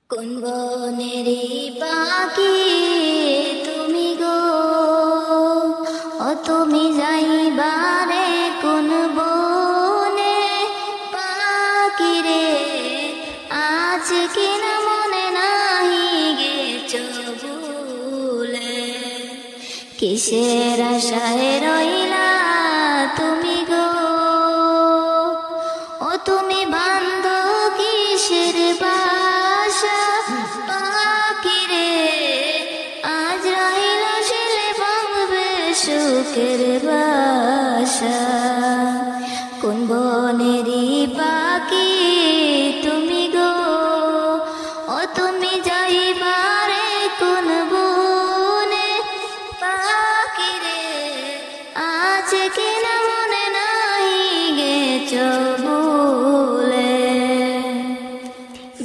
কোন বনেরি পাখি তুমি গো, ও তুমি যাইবারে কোন বনে পাখি রে, আজ কিনা মনে নাহি গেছো ভুলে। কিসের আশায় রইলা তুমি গো, ও তুমি বান্ধ কিসের বাসা পাখি রে, আজ রইল শিলে ভাঙবে সুখের বাসা। কোন বনেরি পাখি তুমি গো, ও তুমি যাইবারে কোন বনে পাখি রে, আজ কিনা মনে নাহি গেছো ভুলে।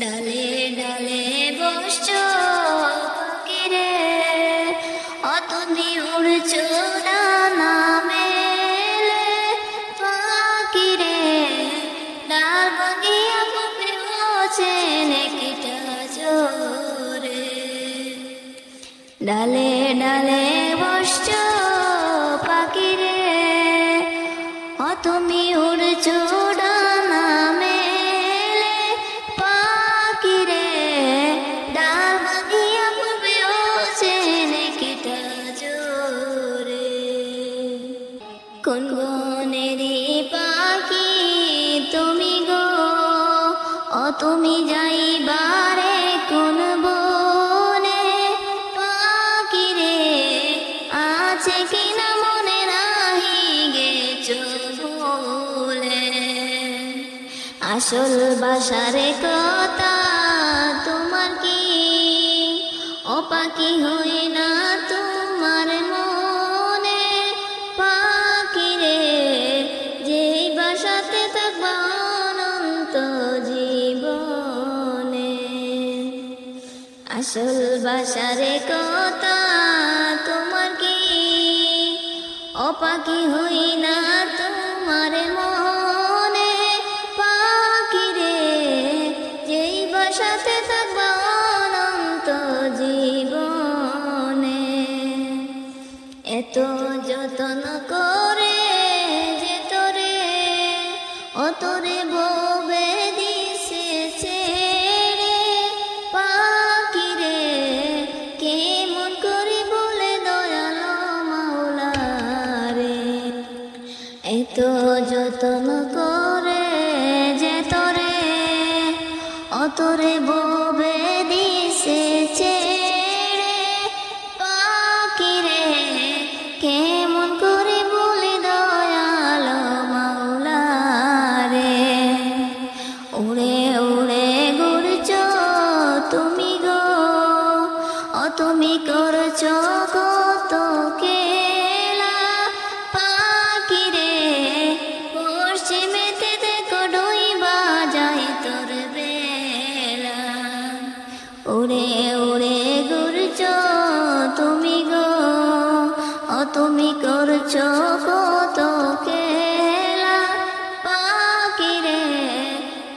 ডালে ডালে বসছো পাখি রে, ও তুমি উড়ছো ডানা মেলে পাখি রে, ডাল ভাঙিয়া পড়ে বসে নেকিটা জোরে। ডালে ডালে বসছো পাখি রে, ও তুমি উড়ছো ডানা মেলে পাখি রে, ডাল ভাঙিয়া পড়বে বসে নেকিটা জোরে। কোন বনেরি পাখি তুমি গো, ও তুমি যাইবারে কোন বনে পাখি রে, আছে কিনা মনে নাহি গেছো ভুলে। আসল বাসারে কথা তোমার কি, ও পাখি হই না তোমার মনে পাখি রে, যেই বাসাতে থাকবা অনন্ত জীবনে। আসল বাসারে কথা তোমার কি, ও পাখি হই না তোমার মনে পাখি রে, যেই বাসাতে থাকবা অনন্ত জীবনে। এত যতন করে যে তোরে, ও তোরে ববে দিছে ছেড়ে পাখি রে, কেমন করে বলে দয়ালো মাওলা রে। এত যতন করে যে তোরে, ও তোরে ববে দিছে ছেড়ে পাখি রে, কেমন করে বলে দয়ালো মাওলা রে। উড়ে উড়ে ঘুরছো তুমি গো, ও তুমি করছো কত খেলা পাখি রে, পশ্চিমেতে দেখো ডুইবা যায় তোর বেলা। উড়ে উড়ে ঘুরছো তুমি গো, ও তুমি করছো কত খেলা পাখি রে,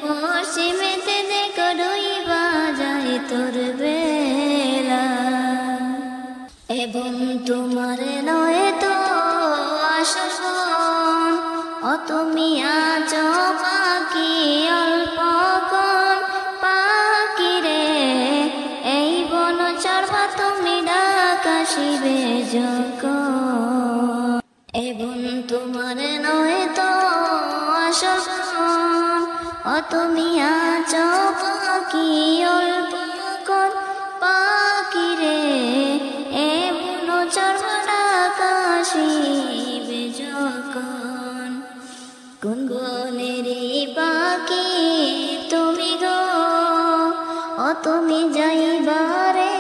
পশ্চিমেতে দেখো ডুইবা যায় তোর বেলা। এবং তোমার নয় তো আসন, ও তুমি আছো পাখি অল্পক্ষণ পাখি রে, এই বন চড়বা তুমি ডাক আসিবে যখন। এবং তোমার নয় তো আসন, ও তুমি আছো পাখি অল্পক্ষণ পাখি রে, এই বন চড়বা ডাক আসিবে যখন। কোন বনেরি পাখি তুমি গো, ও তুমি যাইবারে